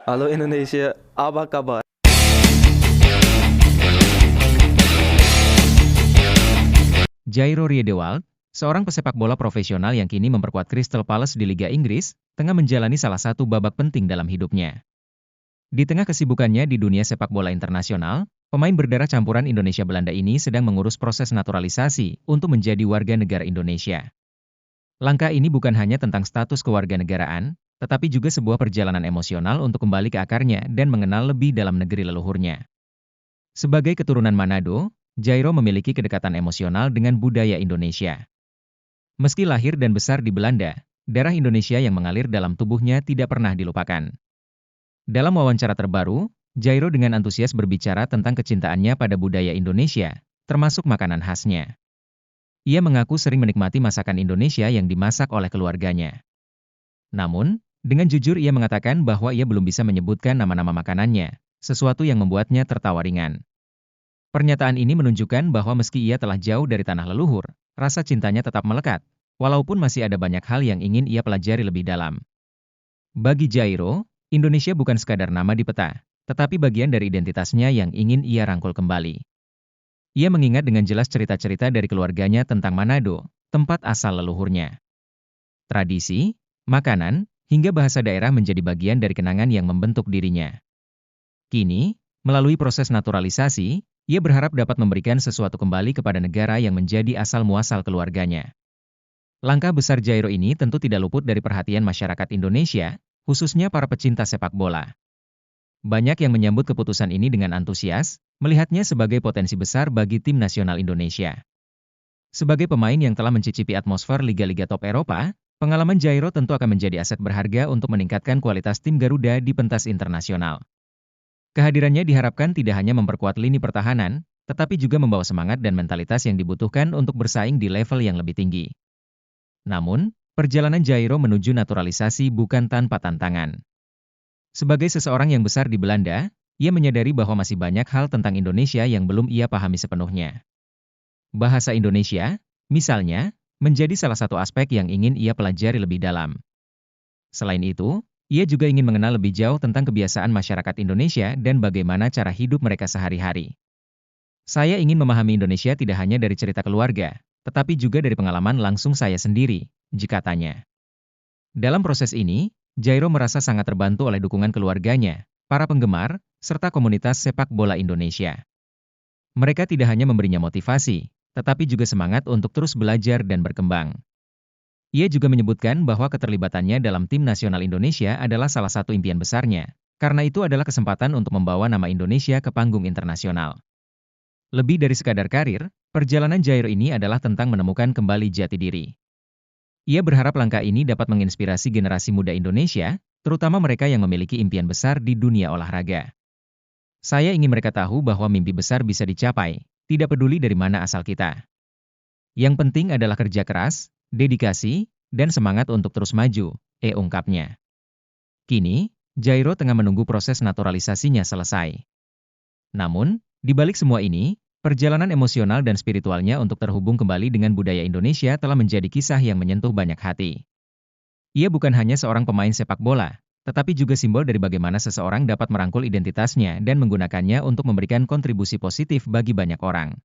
Halo Indonesia, apa kabar? Jairo Riedewald, seorang pesepak bola profesional yang kini memperkuat Crystal Palace di Liga Inggris, tengah menjalani salah satu babak penting dalam hidupnya. Di tengah kesibukannya di dunia sepak bola internasional, pemain berdarah campuran Indonesia-Belanda ini sedang mengurus proses naturalisasi untuk menjadi warga negara Indonesia. Langkah ini bukan hanya tentang status kewarganegaraan, tetapi juga sebuah perjalanan emosional untuk kembali ke akarnya dan mengenal lebih dalam negeri leluhurnya. Sebagai keturunan Manado, Jairo memiliki kedekatan emosional dengan budaya Indonesia. Meski lahir dan besar di Belanda, darah Indonesia yang mengalir dalam tubuhnya tidak pernah dilupakan. Dalam wawancara terbaru, Jairo dengan antusias berbicara tentang kecintaannya pada budaya Indonesia, termasuk makanan khasnya. Ia mengaku sering menikmati masakan Indonesia yang dimasak oleh keluarganya. Namun, dengan jujur ia mengatakan bahwa ia belum bisa menyebutkan nama-nama makanannya, sesuatu yang membuatnya tertawa ringan. Pernyataan ini menunjukkan bahwa meski ia telah jauh dari tanah leluhur, rasa cintanya tetap melekat, walaupun masih ada banyak hal yang ingin ia pelajari lebih dalam. Bagi Jairo, Indonesia bukan sekadar nama di peta, tetapi bagian dari identitasnya yang ingin ia rangkul kembali. Ia mengingat dengan jelas cerita-cerita dari keluarganya tentang Manado, tempat asal leluhurnya. Tradisi, makanan, hingga bahasa daerah menjadi bagian dari kenangan yang membentuk dirinya. Kini, melalui proses naturalisasi, ia berharap dapat memberikan sesuatu kembali kepada negara yang menjadi asal-muasal keluarganya. Langkah besar Jairo ini tentu tidak luput dari perhatian masyarakat Indonesia, khususnya para pecinta sepak bola. Banyak yang menyambut keputusan ini dengan antusias, melihatnya sebagai potensi besar bagi tim nasional Indonesia. Sebagai pemain yang telah mencicipi atmosfer liga-liga top Eropa, pengalaman Jairo tentu akan menjadi aset berharga untuk meningkatkan kualitas tim Garuda di pentas internasional. Kehadirannya diharapkan tidak hanya memperkuat lini pertahanan, tetapi juga membawa semangat dan mentalitas yang dibutuhkan untuk bersaing di level yang lebih tinggi. Namun, perjalanan Jairo menuju naturalisasi bukan tanpa tantangan. Sebagai seseorang yang besar di Belanda, ia menyadari bahwa masih banyak hal tentang Indonesia yang belum ia pahami sepenuhnya. Bahasa Indonesia, misalnya, menjadi salah satu aspek yang ingin ia pelajari lebih dalam. Selain itu, ia juga ingin mengenal lebih jauh tentang kebiasaan masyarakat Indonesia dan bagaimana cara hidup mereka sehari-hari. Saya ingin memahami Indonesia tidak hanya dari cerita keluarga, tetapi juga dari pengalaman langsung saya sendiri, jika tanya. Dalam proses ini, Jairo merasa sangat terbantu oleh dukungan keluarganya, para penggemar, serta komunitas sepak bola Indonesia. Mereka tidak hanya memberinya motivasi, tetapi juga semangat untuk terus belajar dan berkembang. Ia juga menyebutkan bahwa keterlibatannya dalam tim nasional Indonesia adalah salah satu impian besarnya, karena itu adalah kesempatan untuk membawa nama Indonesia ke panggung internasional. Lebih dari sekadar karir, perjalanan Jairo ini adalah tentang menemukan kembali jati diri. Ia berharap langkah ini dapat menginspirasi generasi muda Indonesia, terutama mereka yang memiliki impian besar di dunia olahraga. Saya ingin mereka tahu bahwa mimpi besar bisa dicapai, tidak peduli dari mana asal kita. Yang penting adalah kerja keras, dedikasi, dan semangat untuk terus maju, ungkapnya. Kini, Jairo tengah menunggu proses naturalisasinya selesai. Namun, di balik semua ini, perjalanan emosional dan spiritualnya untuk terhubung kembali dengan budaya Indonesia telah menjadi kisah yang menyentuh banyak hati. Ia bukan hanya seorang pemain sepak bola, tetapi juga simbol dari bagaimana seseorang dapat merangkul identitasnya dan menggunakannya untuk memberikan kontribusi positif bagi banyak orang.